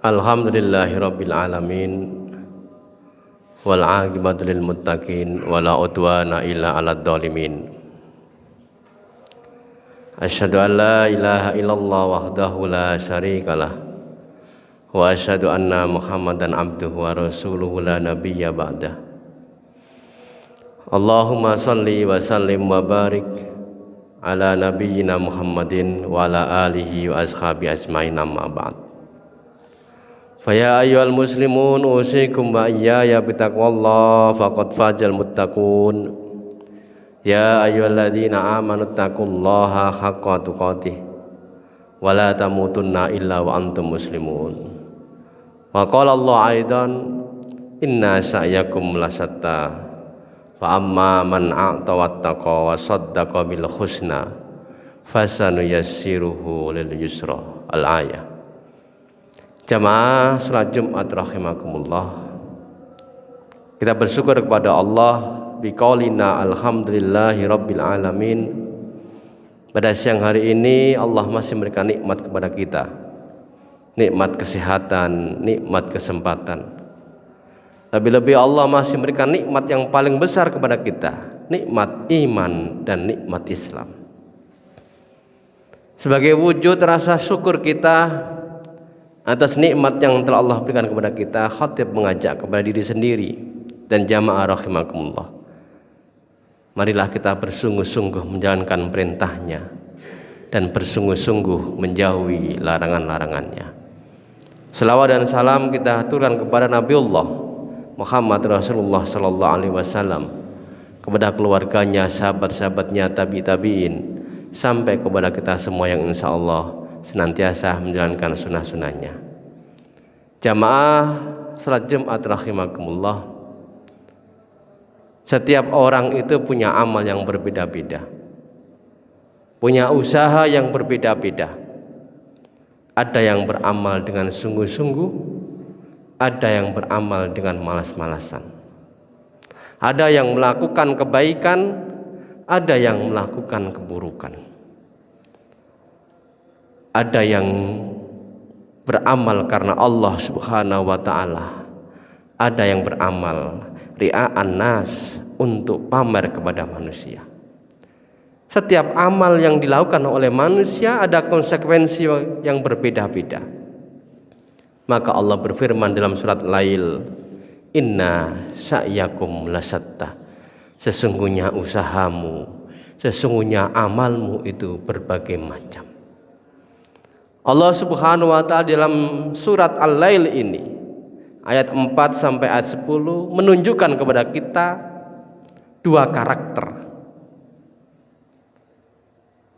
Alhamdulillahirabbil alamin wal aqibatu lil muttaqin wala udwana illa 'alad dhalimin. Asyhadu an la ilaha illallah wahdahu la syarikalah wa asyhadu anna Muhammadan abduhu wa rasuluhu la nabiyya ba'dah. Allahumma shalli wa sallim wa barik ala nabiyyina Muhammadin wa ala alihi wa ashabi ajmain amma ba'd. Faya ayyuhal muslimun usikum wa iyaya bitaqwallah faqad fazal muttaqun. Ya ayyuhalladzina amanu taqullaha haqqa tuqatih wa la tamutunna illa wa antum muslimun. Wa qala Allah aidan inna sa'yakum lasatta fa amma man a'ta wattaqa wa saddaqa bil husna fasanuyassiruhu lil yusra. Al-ayah. Jamaah salat Jumat rahimakumullah. Kita bersyukur kepada Allah biqaulina alhamdulillahi rabbil alamin. Pada siang hari ini Allah masih memberikan nikmat kepada kita. Nikmat kesehatan, nikmat kesempatan. Lebih-lebih Allah masih memberikan nikmat yang paling besar kepada kita, nikmat iman dan nikmat Islam. Sebagai wujud rasa syukur kita atas nikmat yang telah Allah berikan kepada kita, khatib mengajak kepada diri sendiri dan jamaah rahimakumullah. Marilah kita bersungguh-sungguh menjalankan perintahnya dan bersungguh-sungguh menjauhi larangan-larangannya. Selawat dan salam kita aturkan kepada Nabiullah Muhammad Rasulullah sallallahu alaihi wasallam, kepada keluarganya, sahabat-sahabatnya, tabi'in, sampai kepada kita semua yang insyaallah senantiasa menjalankan sunnah-sunnahnya. Jamaah salat Jumat rahimakumullah. Setiap orang itu punya amal yang berbeda-beda, punya usaha yang berbeda-beda. Ada yang beramal dengan sungguh-sungguh, ada yang beramal dengan malas-malasan. Ada yang melakukan kebaikan, ada yang melakukan keburukan. Ada yang beramal karena Allah Subhanahu wa ta'ala, ada yang beramal ria'an nas, untuk pamer kepada manusia. Setiap amal yang dilakukan oleh manusia ada konsekuensi yang berbeda-beda. Maka Allah berfirman dalam surat Lail, inna sa'yakum lasatta, sesungguhnya usahamu, sesungguhnya amalmu itu berbagai macam. Allah Subhanahu wa ta'ala dalam surat Al-Lail ini ayat 4 sampai ayat 10 menunjukkan kepada kita dua karakter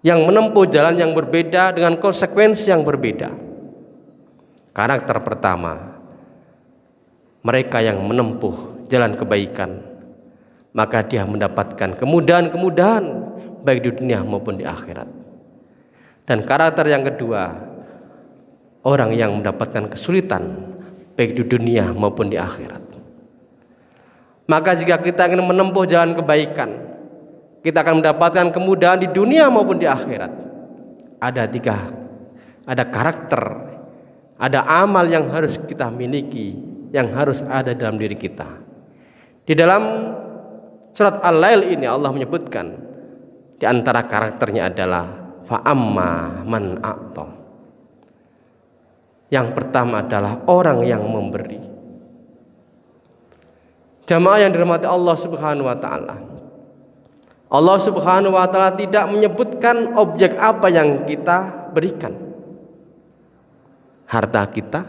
yang menempuh jalan yang berbeda dengan konsekuensi yang berbeda. Karakter pertama, mereka yang menempuh jalan kebaikan, maka dia mendapatkan kemudahan-kemudahan baik di dunia maupun di akhirat. Dan karakter yang kedua, orang yang mendapatkan kesulitan baik di dunia maupun di akhirat. Maka jika kita ingin menempuh jalan kebaikan, kita akan mendapatkan kemudahan di dunia maupun di akhirat. Ada karakter, ada amal yang harus kita miliki, yang harus ada dalam diri kita. Di dalam surat Al-Lail ini Allah menyebutkan di antara karakternya adalah fa'amma man a'ta. Yang pertama adalah orang yang memberi. Jamaah yang dirahmati Allah Subhanahu wa ta'ala, Allah Subhanahu wa ta'ala tidak menyebutkan objek apa yang kita berikan, harta kita,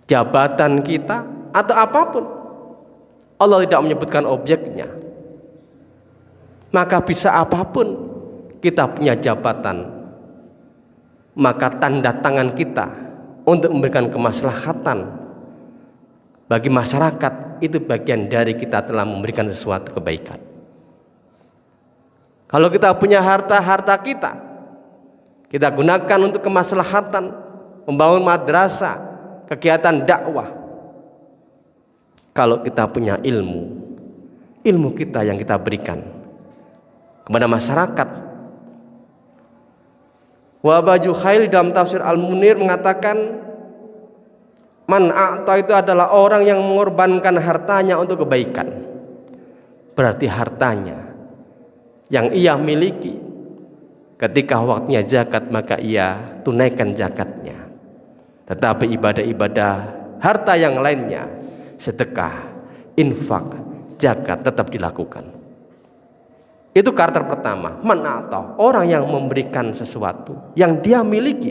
jabatan kita, atau apapun. Allah tidak menyebutkan objeknya. Maka bisa apapun kita punya jabatan, maka tanda tangan kita untuk memberikan kemaslahatan bagi masyarakat itu bagian dari kita telah memberikan sesuatu kebaikan. Kalau kita punya harta kita gunakan untuk kemaslahatan, membangun madrasah, kegiatan dakwah. Kalau kita punya ilmu kita yang kita berikan kepada masyarakat, Wa Baju Khail dalam tafsir Al-Munir mengatakan man a'ta itu adalah orang yang mengorbankan hartanya untuk kebaikan. Berarti hartanya yang ia miliki ketika waktunya zakat maka ia tunaikan zakatnya. Tetapi ibadah-ibadah harta yang lainnya, sedekah, infak, zakat tetap dilakukan. Itu karakter pertama, man a'ta, orang yang memberikan sesuatu yang dia miliki.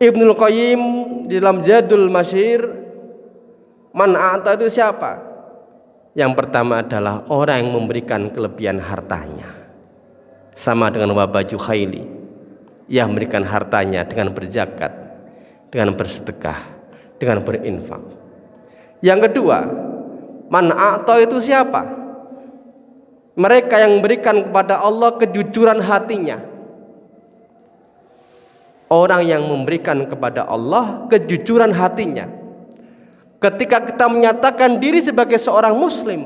Ibnul Qayyim di dalam Zadul Masyir, man a'ta itu siapa? Yang pertama adalah orang yang memberikan kelebihan hartanya. Sama dengan Wa Baju Khaili, yang memberikan hartanya dengan berzakat, dengan bersedekah, dengan berinfak. Yang kedua, man a'ta itu siapa? Mereka yang memberikan kepada Allah kejujuran hatinya. Orang yang memberikan kepada Allah kejujuran hatinya. Ketika kita menyatakan diri sebagai seorang muslim,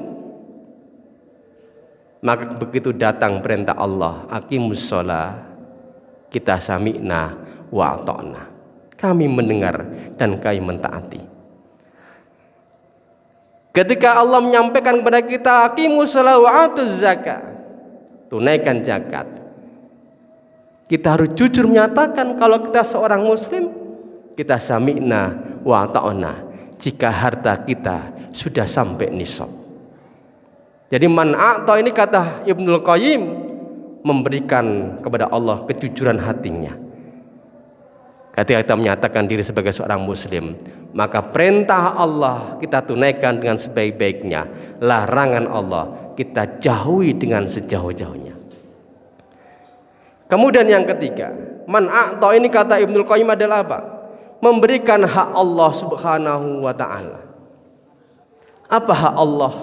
maka begitu datang perintah Allah, aqimus shalah, kita sami'na wa ata'na. Kami mendengar dan kami mentaati. Ketika Allah menyampaikan kepada kita aqimus shalah wa atuz zakat, tunaikan zakat, kita harus jujur menyatakan kalau kita seorang muslim, kita sami'na wa ata'na jika harta kita sudah sampai nisab. Jadi man a'ta ini kata Ibnul Qayyim memberikan kepada Allah kejujuran hatinya. Ketika kita menyatakan diri sebagai seorang muslim, maka perintah Allah kita tunaikan dengan sebaik-baiknya, larangan Allah kita jauhi dengan sejauh-jauhnya. Kemudian yang ketiga, man a'ta ini kata Ibnul Qayyim adalah apa? Memberikan hak Allah Subhanahu wa ta'ala. Apa hak Allah?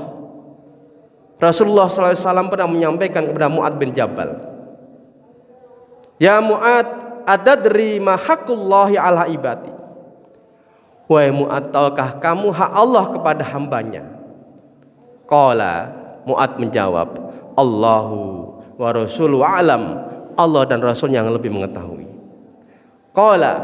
Rasulullah SAW pernah menyampaikan kepada Mu'ad bin Jabal, ya Mu'ad, adadri ma haqqullahi ala ibadi. Wahai Mu'ad, tahukah kamu hak Allah kepada hambanya? Qala, Mu'ad menjawab, Allahu wa rasuluhu a'lam, Allah dan Rasul yang lebih mengetahui. Qala,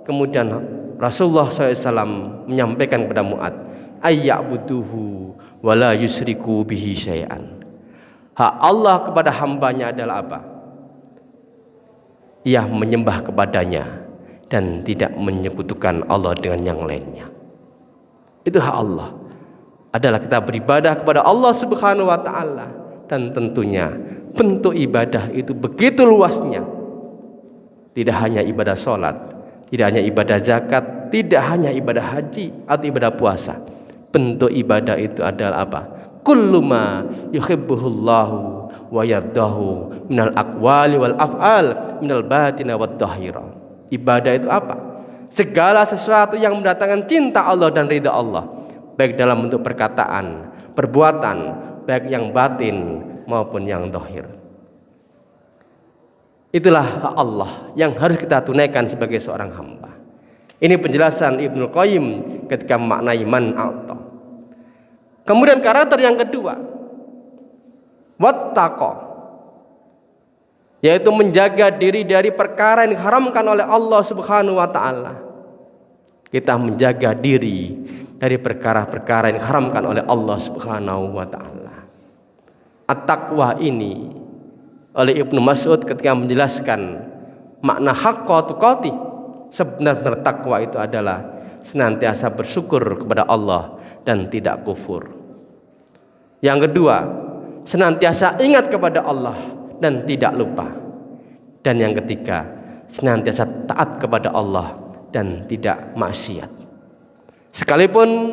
kemudian Rasulullah SAW menyampaikan kepada Mu'ad, ayya'buduhu wa la yusriku bihi syai'an. Hak Allah kepada hambanya adalah apa? Ia menyembah kepadanya dan tidak menyekutukan Allah dengan yang lainnya. Itu hak Allah, adalah kita beribadah kepada Allah Subhanahu wa ta'ala. Dan tentunya bentuk ibadah itu begitu luasnya. Tidak hanya ibadah sholat, tidak hanya ibadah zakat, tidak hanya ibadah haji atau ibadah puasa. Bentuk ibadah itu adalah apa? Kullu ma yuhibbuhullahu wa yardahu minal aqwali wal af'al minal batina wad dhahira. Ibadah itu apa? Segala sesuatu yang mendatangkan cinta Allah dan ridha Allah, baik dalam bentuk perkataan, perbuatan, baik yang batin maupun yang dhahir. Itulah hak Allah yang harus kita tunaikan sebagai seorang hamba. Ini penjelasan Ibnul Qayyim ketika memaknai man a'ta. Kemudian karakter yang kedua, wattaqa, yaitu menjaga diri dari perkara yang diharamkan oleh Allah Subhanahu wa ta'ala. Kita menjaga diri dari perkara-perkara yang diharamkan oleh Allah Subhanahu wa ta'ala. At-taqwa ini oleh Ibnu Mas'ud ketika menjelaskan makna haqqa tuqati, sebenarnya takwa itu adalah senantiasa bersyukur kepada Allah dan tidak kufur. Yang kedua, senantiasa ingat kepada Allah dan tidak lupa. Dan yang ketiga, senantiasa taat kepada Allah dan tidak maksiat. Sekalipun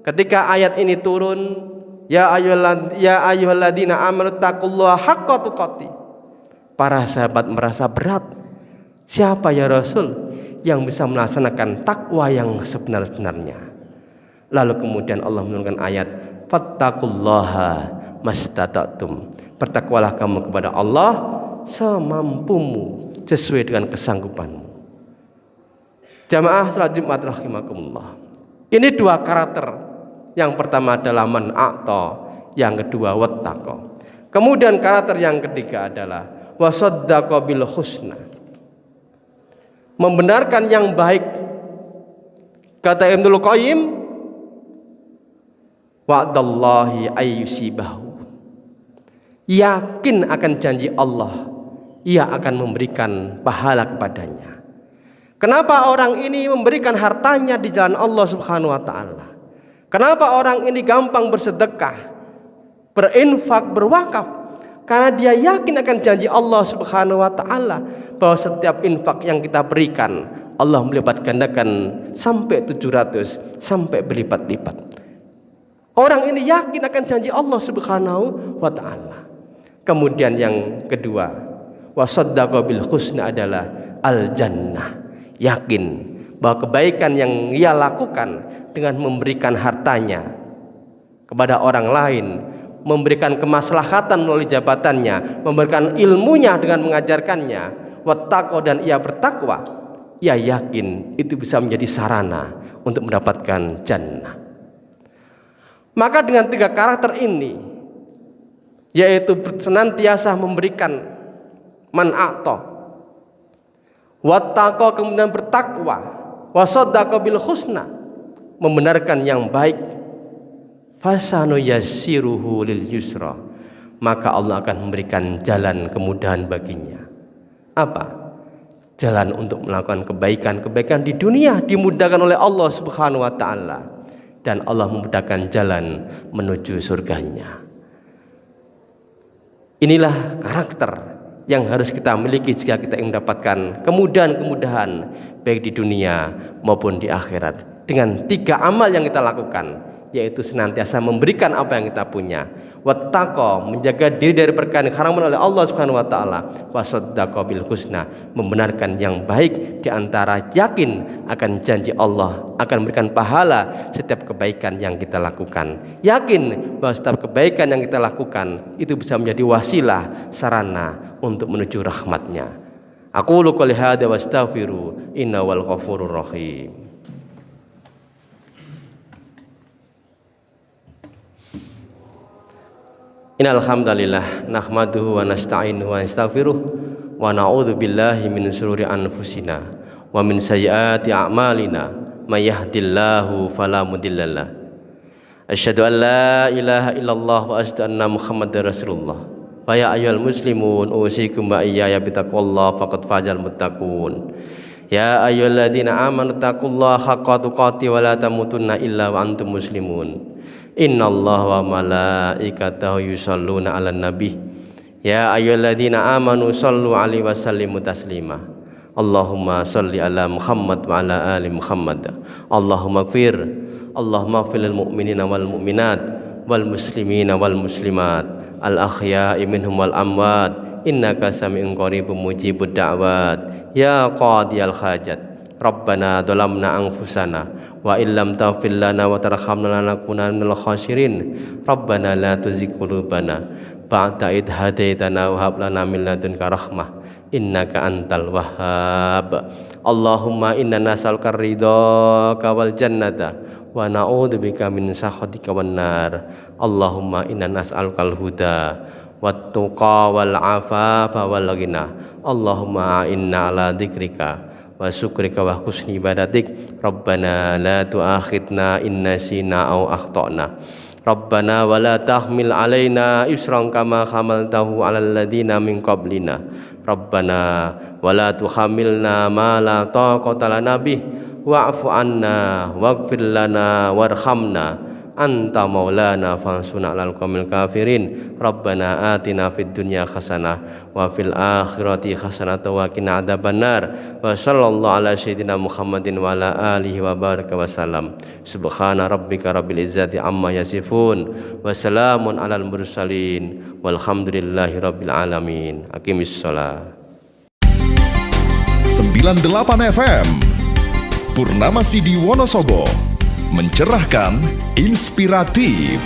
ketika ayat ini turun, ya ayyuhalladzina amanu taqullaha haqqa tuqatih, para sahabat merasa berat. Siapa ya Rasul yang bisa melaksanakan takwa yang sebenar-benarnya? Lalu kemudian Allah menurunkan ayat, fattaqullaha mastata'tum, bertakwalah kamu kepada Allah semampumu, sesuai dengan kesanggupanmu. Jamaah salat Jumat rahimakumullah. Ini dua karakter. Yang pertama adalah man a'ta, yang kedua wattaqa. Kemudian karakter yang ketiga adalah wa saddaqa bil husna. Membenarkan yang baik. Kata Ibnul Qayyim, wa'dallahi ayyusibahu. Yakin akan janji Allah, ia akan memberikan pahala kepadanya. Kenapa orang ini memberikan hartanya di jalan Allah Subhanahu wa taala? Kenapa orang ini gampang bersedekah, berinfak, berwakaf? Karena dia yakin akan janji Allah Subhanahu wa taala bahwa setiap infak yang kita berikan Allah melipat gandakan sampai 700, sampai berlipat-lipat. Orang ini yakin akan janji Allah Subhanahu wa taala. Kemudian yang kedua, wa saddaqa bil husna adalah al jannah. Yakin bahwa kebaikan yang ia lakukan dengan memberikan hartanya kepada orang lain, memberikan kemaslahatan melalui jabatannya, memberikan ilmunya dengan mengajarkannya, wattaqwa, dan ia bertakwa, ia yakin itu bisa menjadi sarana untuk mendapatkan jannah. Maka dengan 3 karakter ini, yaitu senantiasa memberikan man'ato, wattaqwa, kemudian bertakwa, wasaddaqa bil husna, membenarkan yang baik, fasanu yassiruhu lil yusra, maka Allah akan memberikan jalan kemudahan baginya. Apa? Jalan untuk melakukan kebaikan-kebaikan di dunia dimudahkan oleh Allah Subhanahu wa taala, dan Allah memudahkan jalan menuju surganya. Inilah karakter yang harus kita miliki jika kita ingin mendapatkan kemudahan-kemudahan baik di dunia maupun di akhirat. Dengan 3 amal yang kita lakukan, yaitu senantiasa memberikan apa yang kita punya, wattaqwa, menjaga diri dari perkara yang haram oleh Allah Subhanahu wa taala, wasaddaqa bil husna, membenarkan yang baik, di antara yakin akan janji Allah akan memberikan pahala setiap kebaikan yang kita lakukan. Yakin bahwa setiap kebaikan yang kita lakukan itu bisa menjadi wasilah, sarana untuk menuju rahmatnya. Aqulu qouli hadza wa astaghfiru innahu ghafurur rahim. Innal hamdalillah nahmaduhu wa nasta'inuhu wa nastaghfiruh wa na'udzu billahi min shururi anfusina wa min sayyiati a'malina may yahdihillahu fala mudhillalah. Asyhadu an la ilaha illallah wa asyhadu anna Muhammadar Rasulullah. Wa ya ayyuhal muslimun usikum wa iyaya bittaqwallahi faqad fazal muttaqun. Ya ayyuhalladzina amanu taqullaha haqqa tuqatih wa la tamutunna illa wa antum muslimun. Innallaha wa malaikatahu yusholluna 'alan nabi. Ya ayyuhalladzina amanu shallu 'alaihi wa sallimu taslima. Allahumma shalli ala Muhammad wa ala ali Muhammad. Allahumma ighfir lil mu'minina wal mu'minat wal muslimina wal muslimat al ahya'i minhum wal amwat innaka sami'un qaribun mujibud da'wat ya qadiyal hajat. Rabbana dhalamna anfusana wa illam taghfir lana wa tarhamna lanakunanna minal khasirin. Rabbana la tuzigh qulubana ba'da idh hadaitana wa hab lana min ladunka rahmah innaka antal wahhab. Allahumma inna nas'aluka ridhaka wal jannata wa na'udzubika min sakhatika wan nar. Allahumma inna nas'alukal huda wat tuqa wal afafa wal ghina. Allahumma inna ala dzikrika wa syukrika wa husni ibadatik. Rabbana la tu'akhidna in nasina aw akhtana. Rabbana wa la tahmil alaina isran kama hamaltahu alal ladina min qablina. Rabbana wa la tuhamilna ma la taqata lana bih wa'fu anna waghfir lana warhamna anta maulana fansurna 'alal qaumil kafirin. Rabbana atina fid dunya hasanah wa fil akhirati hasanah wa qina adzabannar. Wa sallallahu ala sayyidina Muhammadin wa ala alihi wa baraka wa sallam. Subhana rabbika rabbil izzati amma yasifun wa salamun alal mursalin walhamdulillahi rabbil alamin. Aqimis shalah. 98 FM Purnama Sidi Wonosobo, mencerahkan, inspiratif.